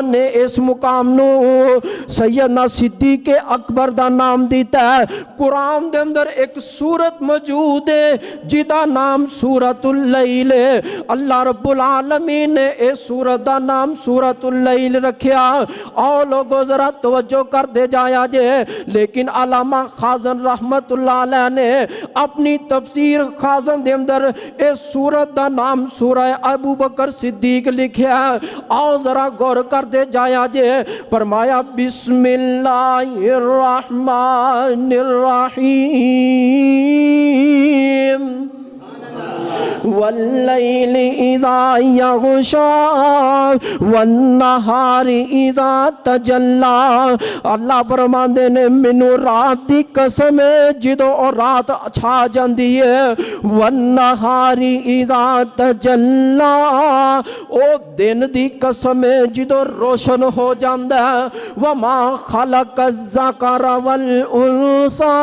نے اس مقام نو سیدنا صدیق اکبر دا نام دیتا ہے۔ قرآن دے اندر ایک سورت موجود ہے جدا نام سورۃ اللیل ہے۔ اللہ رب العالمین نے اس سورت دا نام سورۃ اللیل رکھیا۔ اور لوگوں ذرا توجہ کر دے جایا جے، لیکن علامہ خازن رحمت اللہ علیہ نے اپنی تفسیر خازن دے اندر اس سورت دا نام سورہ ابو بکر صدیق لکھیا ہے۔ آؤ ذرا غور کر دے جایا جے، فرمایا بسم اللہ الرحمن الرحیم واللیل اذا یغشا والنہار اذا تجلی۔ اللہ فرماندے نے مینوں رات دی قسم ہے جدوں اور رات چھا جاندی ہے، والنہار اذا تجلی او دن دی قسم ہے جدوں روشن ہو جاندا ہے، وما خلق الذکر والانثی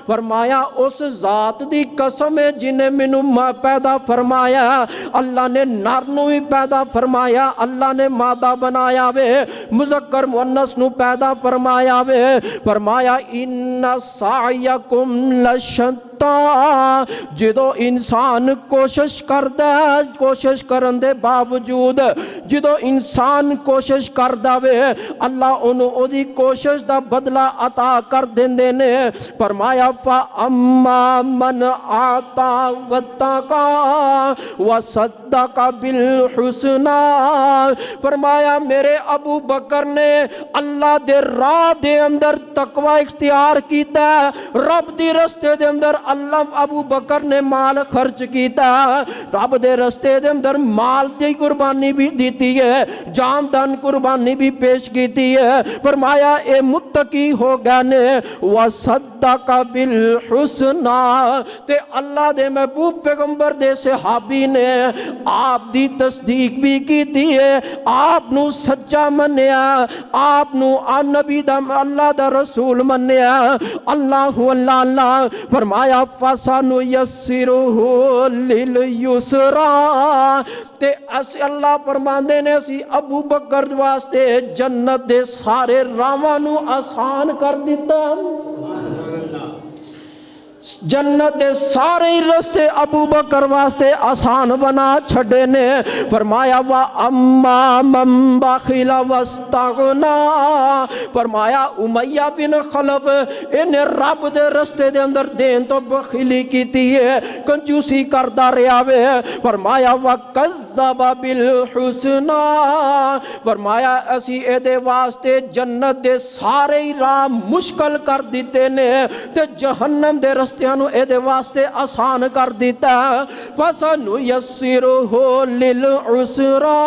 فرمایا اس ذات دی قسم ہے جن نے مینوں پیدا فرمایا۔ اللہ نے نر نو بھی پیدا فرمایا، اللہ نے مادہ بنایا وے، مذکر مؤنث نو پیدا فرمایا وے، فرمایا ان سعیکم لشتیٰ جدو انسان کوشش کردا ہے، کوشش کرن دے باوجود جدو انسان کوشش کردا وے اللہ انہوں او دی کوشش دا بدلہ عطا کر دیندے نے۔ فرمایا فَأَمَّا مَنْ آتَا وَاتَّقَى وَصَدَّقَ بِالْحُسْنَى فرمایا میرے ابو بکر نے اللہ دے راہ دے اندر تقوی اختیار کیتا ہے، رب دی رستے دے اندر اللہ ابو بکر نے مال خرچ کیتا ہے، رب دے رستے دے اندر مال دی قربانی بھی دیتی ہے، جان دان قربانی بھی پیش کیتی ہے۔ فرمایا اے متقی ہو گئے نے، وَصَدَّقَ بِالْحُسْنَى تے اللہ دے محبوب پیغمبر دے صحابی نے آپ دی تصدیق بھی کیتی ہے، آپ نو سچا منیا، آپ نو نبی دا اللہ دا رسول منیا۔ اللہ اللہ فرمایا فَسَنُيَسِّرُهُ لِلْيُسْرَى تے اسی اللہ فرماندے نے اسی ابو بکر واسطے جنت دے سارے راواں نو آسان کر دیتا۔ جنت دے سارے رستے ابو بکر واسطے آسان بنا چھڑے نے۔ فرمایا وَأَمَّا مَنْ بَخِلَ وَاسْتَغْنَى فرمایا امیہ بن خلف انہیں رب دے رستے دے اندر دین تو بخیلی کیتی ہے، کنجوسی کردہ رہا وے۔ فرمایا وَقَذَّبَ بِالْحُسْنَى فرمایا اسی اے دے واسطے جنت دے سارے راہ مشکل کر دیتے نے تے جہنم دے رستے اے دے واسطے آسان کر دیتا۔ فَسَنُيَسِّرُهُ لِلْعُسْرَى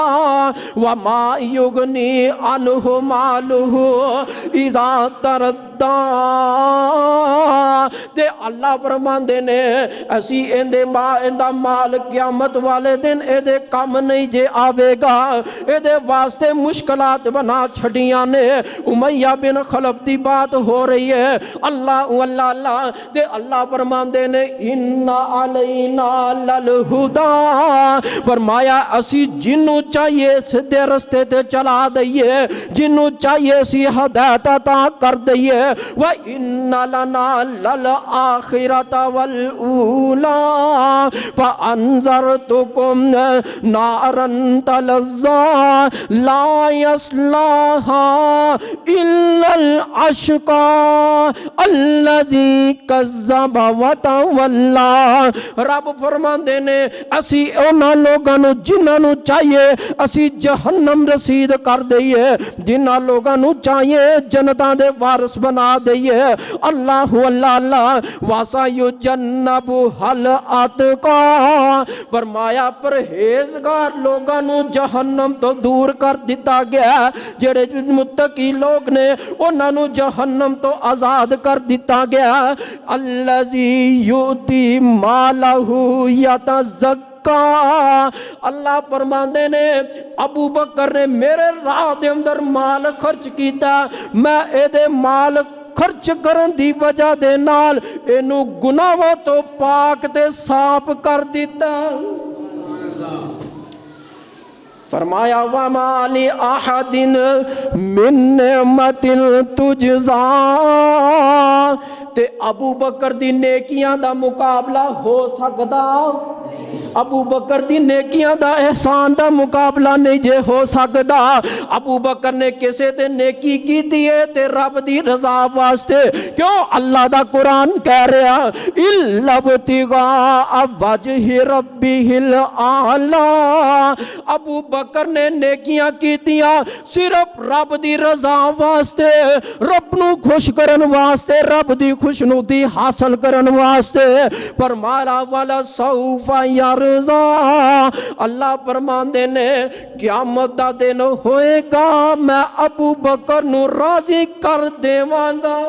وَمَا يُغْنِي عَنْهُ مَالُهُ إِذَا تَرَدَّى تے اللہ فرماندے نے اسی اندہ مال قیامت والے دن اے دے کام نہیں جے آوے گا، اے دے واسطے مشکلات بنا چھڑیاں نے۔ امیہ بن خلف دی بات ہو رہی ہے، اللہ اللہ تے اللہ فرماندے نے اِنَّ عَلَيْنَا لَلْہُدَى فرمایا اسی جنوں چاہیے سدھے رستے تے چلا دئیے، جنوں چاہیے سی ہدایت عطا کر دئیے۔ وَإِنَّ لَنَا لَلْآخِرَةَ وَالْأُولَى فَأَنذَرْتُكُمْ نَارًا تَلَظَّى لَا يَصْلَاهَا إِلَّا الْأَشْقَى الَّذِي كَذَّبَ وَتَوَلَّى رب فرماندے نے اسی اونا لوگانو جنہاں چاہیے اسی جہنم رسید کر دئیے، جنہاں لوگانو چاہیے جنتاں دے وارث بنا دئیے۔ اللہ اللہ وَسَيُجَنَّبُهَا الْأَتْقَى فرمایا پرہیزگار لوگانو جہنم تو دور کر دیتا گیا، جڑے متقی لوگ نے انہاں جہنم تو آزاد کر دیتا گیا۔ الذی یؤتی مالہ یتزکی اللہ فرماندے نے ابو بکر نے میرے راہ دے اندر مال خرچ کیتا، میں اے دے مال خرچ کرن دی وجہ دے نال اینو گناہوں تو پاک تے صاف کر دیتا۔ فرمایا وَمَا لِأَحَدٍ مِّن نِعْمَةٍ تُجْزَا، تے ابو بکر دی نیکیاں دا مقابلہ ہو سکدا؟ ابو بکر دی نیکیاں دا احسان دا مقابلہ نہیں جے ہو سکدا۔ ابو بکر نے کسے تے نیکی کی دیئے تے رب دی رضا واسطے، کیوں؟ اللہ دا قرآن کہہ رہا إِلَّا ابْتِغَاءَ وَجْهِ رَبِّهِ الْأَعْلَىٰ۔ ابو بکر نے نیکیاں کی دیا صرف رب دی رضا واسطے، رب نو خوش کرن واسطے، رب دی خوشنودی حاصل کرن واسطے۔ فرمایا وَلَسَوْفَ يَرْضَىٰ، اللہ فرماندے نے قیامت دا دن ہوئے گا میں ابو بکر نو راضی کر دیواں گا۔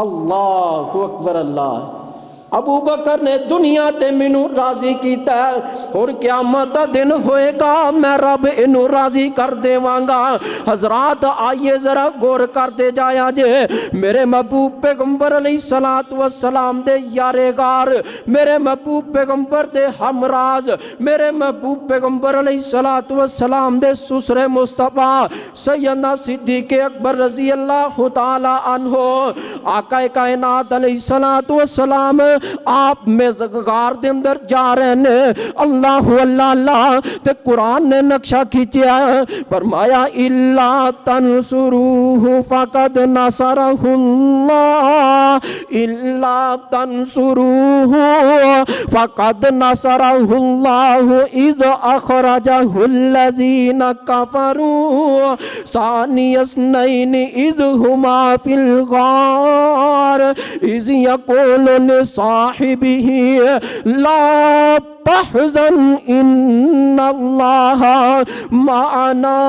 اللہ اکبر اللہ، ابو بکر نے دنیا تے مینوں راضی کیتا ہے، اور قیامت دا دن ہوئے گا میں رب انہوں راضی کر دیواں گا۔ حضرات آئیے ذرا غور کرتے جایا جے، میرے محبوب پیغمبر علیہ السلام دے یارے گار، میرے محبوب پیغمبر دے ہمراز، میرے محبوب پیغمبر علیہ السلام دے سسر مصطفیٰ سیدنا صدیق اکبر رضی اللہ تعالی عنہ، آقا کائنات علیہ السلام آپ میزگار دے اندر جا رہے ہیں، اللہ اللہ اللہ، تے قرآن نے نقشہ کھینچیا، فرمایا اِلَّا تَنْصُرُوهُ فَقَدْ نَصَرَهُ اللَّهُ اِلَّا تَنْصُرُوهُ فَقَدْ نَصَرَهُ اللَّهُ إِذْ أَخْرَجَهُ الَّذِينَ كَفَرُوا ثَانِيَ اثْنَيْنِ إِذْ هُمَا فِي الْغَارِ إِذْ يَقُولُ لِصَاحِبِهِ لَا تَحْزَنْ إِنَّ اللَّهَ مَعَنَا۔